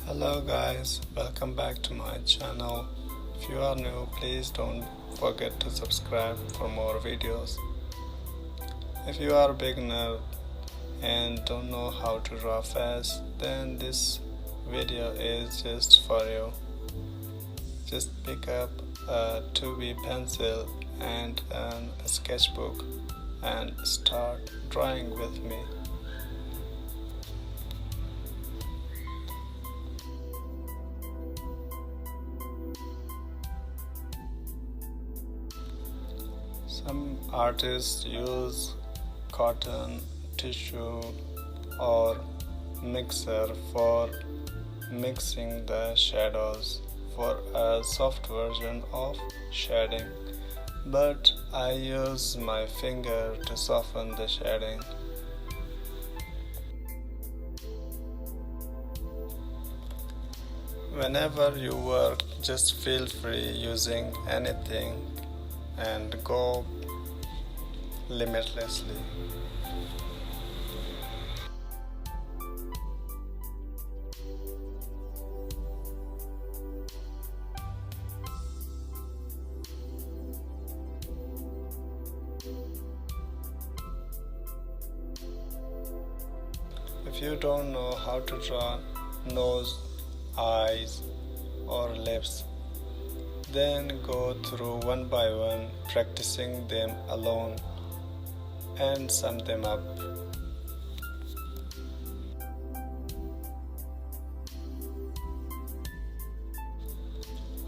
Hello guys, welcome back to my channel. If you are new, please don't forget to subscribe for more videos. If you are a beginner and don't know how to draw fast, then this video is just for you. Just pick up a 2B pencil and a sketchbook and start drawing with me. Some artists use cotton, tissue or mixer for mixing the shadows for a soft version of shading, but I use my finger to soften the shading. Whenever you work, just feel free using anything and go limitlessly. If you don't know how to draw nose, eyes or lips, then go through one by one, practicing them alone and sum them up.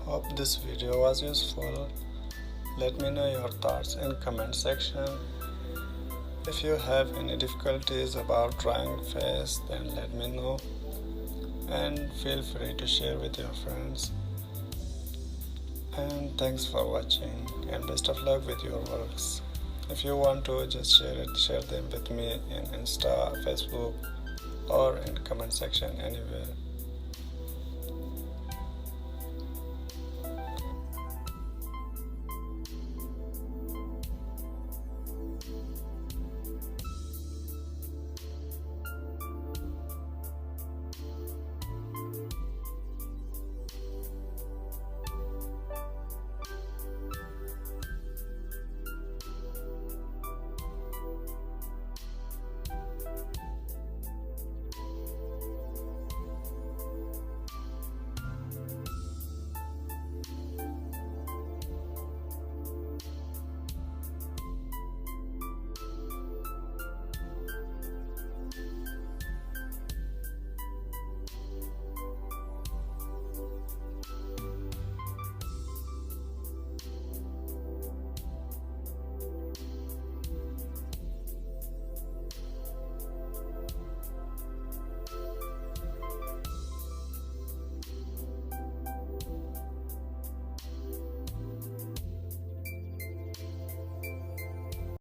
Hope this video was useful. Let me know your thoughts in comment section. If you have any difficulties about drawing face, then let me know and feel free to share with your friends. And thanks for watching and best of luck with your works. If you want to, just share them with me in Insta, Facebook or in comment section anywhere.